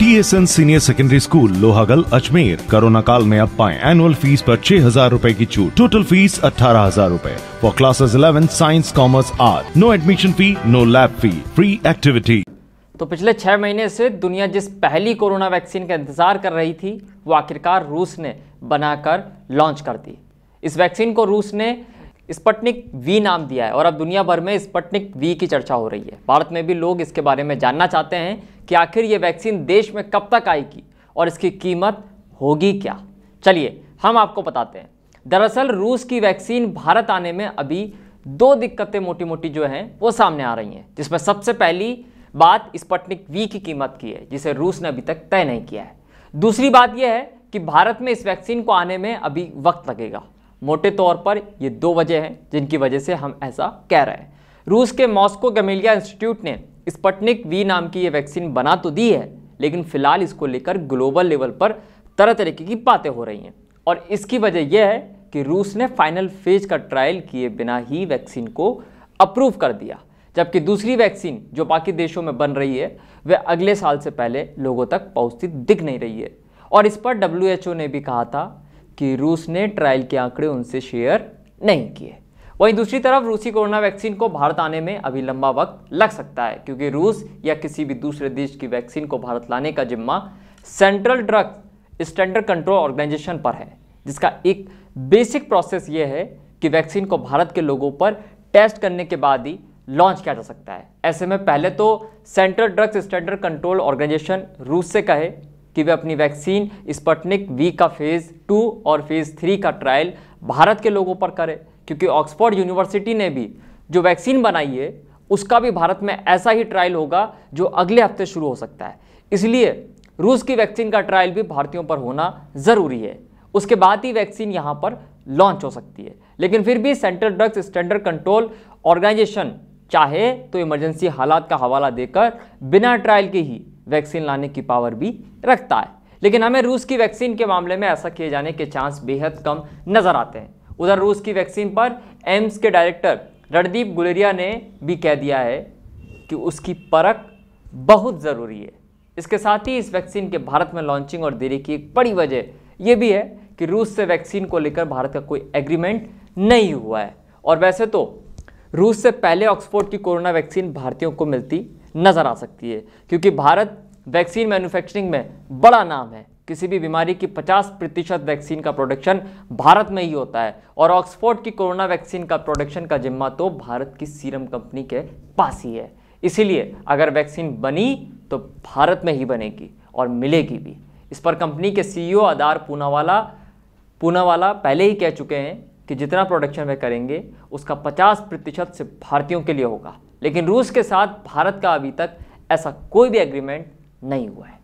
BSN senior secondary school Lohagal Ajmer. Corona काल में अब पाएं एनुअल फीस पर 6,000 रूपए की छूट। टोटल फीस 18,000 रूपए for classes 11 science commerce art. No admission fee, no lab fee, free activity. तो पिछले 6 महीने से दुनिया जिस पहली कोरोना वैक्सीन का इंतजार कर रही थी वो आखिरकार रूस ने बनाकर लॉन्च कर दी। इस वैक्सीन को रूस ने स्पुतनिक वी नाम दिया है और अब दुनिया भर में स्पुतनिक वी की चर्चा हो रही है। भारत में भी लोग इसके बारे में जानना चाहते हैं कि आखिर ये वैक्सीन देश में कब तक आएगी और इसकी कीमत होगी क्या। चलिए हम आपको बताते हैं। दरअसल रूस की वैक्सीन भारत आने में अभी 2 दिक्कतें मोटी मोटी जो हैं वो सामने आ रही हैं, जिसमें सबसे पहली बात स्पुतनिक वी की कीमत की है, जिसे रूस ने अभी तक तय नहीं किया है। दूसरी बात यह है कि भारत में इस वैक्सीन को आने में अभी वक्त लगेगा। मोटे तौर पर ये 2 वजह हैं जिनकी वजह से हम ऐसा कह रहे हैं। रूस के मॉस्को गमेलिया इंस्टीट्यूट ने स्पुतनिक वी नाम की ये वैक्सीन बना तो दी है, लेकिन फिलहाल इसको लेकर ग्लोबल लेवल पर तरह तरीके की बातें हो रही हैं और इसकी वजह यह है कि रूस ने फाइनल फेज का ट्रायल किए बिना ही वैक्सीन को अप्रूव कर दिया, जबकि दूसरी वैक्सीन जो बाकी देशों में बन रही है वह अगले साल से पहले लोगों तक पहुंचती दिख नहीं रही है। और इस पर WHO ने भी कहा था कि रूस ने ट्रायल के आंकड़े उनसे शेयर नहीं किए। वहीं दूसरी तरफ रूसी कोरोना वैक्सीन को भारत आने में अभी लंबा वक्त लग सकता है, क्योंकि रूस या किसी भी दूसरे देश की वैक्सीन को भारत लाने का जिम्मा central drug standard control organisation पर है, जिसका एक बेसिक प्रोसेस ये है कि वैक्सीन को भारत के लोगों पर टेस्ट करने के बाद ही लॉन्च किया जा सकता है। ऐसे में पहले तो central drugs standard control organisation रूस से कहे कि वे अपनी वैक्सीन स्पुतनिक वी का फेज 2 और फेज 3 का ट्रायल भारत के लोगों पर करे, क्योंकि ऑक्सफोर्ड यूनिवर्सिटी ने भी जो वैक्सीन बनाई है उसका भी भारत में ऐसा ही ट्रायल होगा जो अगले हफ्ते शुरू हो सकता है। इसलिए रूस की वैक्सीन का ट्रायल भी भारतीयों पर होना ज़रूरी है, उसके बाद ही वैक्सीन यहाँ पर लॉन्च हो सकती है। लेकिन फिर भी central drugs standard control organisation चाहे तो इमरजेंसी हालात का हवाला देकर बिना ट्रायल के ही वैक्सीन लाने की पावर भी रखता है। लेकिन हमें रूस की वैक्सीन के मामले में ऐसा किए जाने के चांस बेहद कम नजर आते हैं। उधर रूस की वैक्सीन पर एम्स के डायरेक्टर रणदीप गुलेरिया ने भी कह दिया है कि उसकी परख बहुत ज़रूरी है। इसके साथ ही इस वैक्सीन के भारत में लॉन्चिंग और देरी की एक बड़ी वजह यह भी है कि रूस से वैक्सीन को लेकर भारत का कोई एग्रीमेंट नहीं हुआ है। और वैसे तो रूस से पहले ऑक्सफोर्ड की कोरोना वैक्सीन भारतीयों को मिलती नजर आ सकती है, क्योंकि भारत वैक्सीन मैन्युफैक्चरिंग में बड़ा नाम है। किसी भी बीमारी की 50% वैक्सीन का प्रोडक्शन भारत में ही होता है और ऑक्सफोर्ड की कोरोना वैक्सीन का प्रोडक्शन का जिम्मा तो भारत की सीरम कंपनी के पास ही है। इसीलिए अगर वैक्सीन बनी तो भारत में ही बनेगी और मिलेगी भी। इस पर कंपनी के CEO आदार पूनावाला पहले ही कह चुके हैं कि जितना प्रोडक्शन वे करेंगे उसका 50% से भारतीयों के लिए होगा। लेकिन रूस के साथ भारत का अभी तक ऐसा कोई भी एग्रीमेंट नहीं हुआ है।